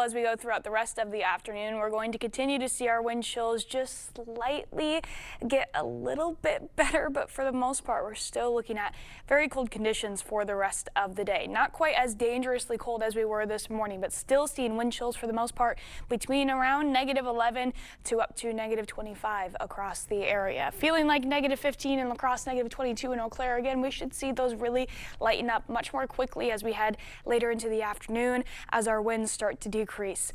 well, as we go throughout the rest of the afternoon, we're going to continue to see our wind chills just slightly get a little bit better, but for the most part, we're still looking at very cold conditions for the rest of the day. Not quite as dangerously cold as we were this morning, but still seeing wind chills for the most part between around -11 to up to -25 across the area. Feeling like -15 in La Crosse, -22 in Eau Claire. Again, we should see those really lighten up much more quickly as we head later into the afternoon as our winds start to decrease.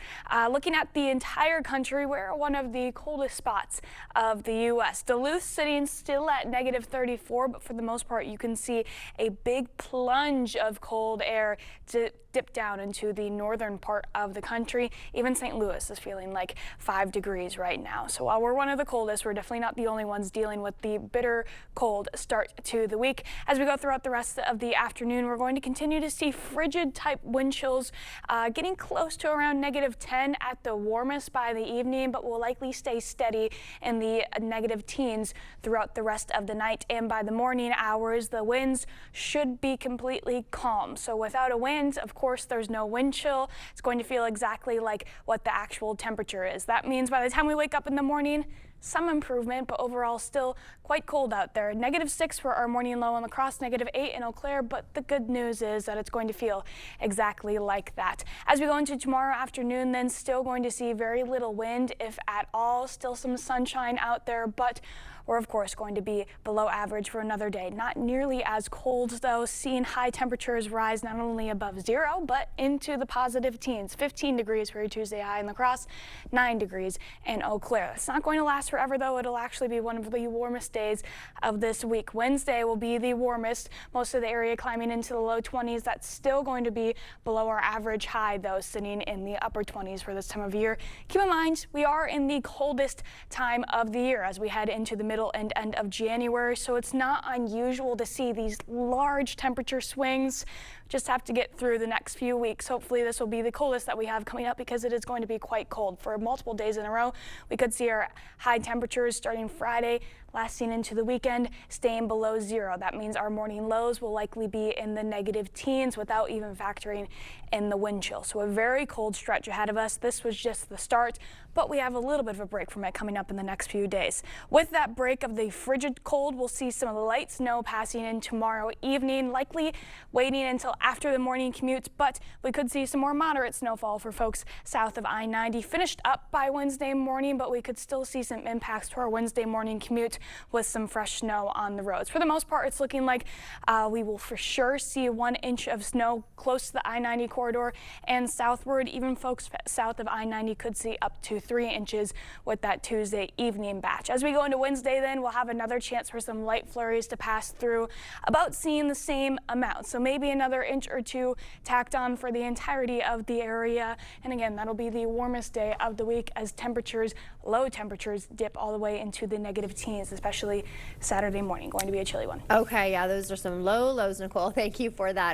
Looking at the entire country, we're one of the coldest spots of the U.S. Duluth sitting still at -34, but for the most part, you can see a big plunge of cold air to dip down into the northern part of the country. Even St. Louis is feeling like 5 degrees right now. So while we're one of the coldest, we're definitely not the only ones dealing with the bitter cold start to the week. As we go throughout the rest of the afternoon, we're going to continue to see frigid type wind chills getting close to around -10 at the warmest by the evening, but will likely stay steady in the negative teens throughout the rest of the night. And by the morning hours, the winds should be completely calm. So without a wind, of course, there's no wind chill. It's going to feel exactly like what the actual temperature is. That means by the time we wake up in the morning, some improvement, but overall still quite cold out there. -6 for our morning low in La Crosse, -8 in Eau Claire, but the good news is that it's going to feel exactly like that. As we go into tomorrow afternoon, then still going to see very little wind, if at all. Still some sunshine out there, but we're of course going to be below average for another day. Not nearly as cold though, seeing high temperatures rise not only above 0, but into the positive teens. 15 degrees for your Tuesday high in La Crosse, 9 degrees in Eau Claire. It's not going to last forever though. It'll actually be one of the warmest days of this week. Wednesday will be the warmest, most of the area climbing into the low 20s. That's still going to be below our average high though, sitting in the upper 20s for this time of year. Keep in mind, we are in the coldest time of the year as we head into the middle and end of January, so it's not unusual to see these large temperature swings. Just have to get through the next few weeks. Hopefully this will be the coldest that we have coming up, because it is going to be quite cold for multiple days in a row. We could see our high temperatures starting Friday, lasting into the weekend, staying below 0. That means our morning lows will likely be in the negative teens without even factoring in the wind chill. So a very cold stretch ahead of us. This was just the start, but we have a little bit of a break from it coming up in the next few days. With that break of the frigid cold, we'll see some light snow passing in tomorrow evening, likely waiting until after the morning commutes, but we could see some more moderate snowfall for folks south of I-90. Finished up by Wednesday morning, but we could still see some impacts to our Wednesday morning commute with some fresh snow on the roads. For the most part, it's looking like we will for sure see 1 inch of snow close to the I-90 corridor and southward. Even folks south of I-90 could see up to 3 inches with that Tuesday evening batch. As we go into Wednesday, then we'll have another chance for some light flurries to pass through, about seeing the same amount. So maybe another inch or 2 tacked on for the entirety of the area. And again, that'll be the warmest day of the week as low temperatures dip all the way into the negative teens, especially Saturday morning. Going to be a chilly one. Okay, yeah, those are some low lows, Nicole. Thank you for that.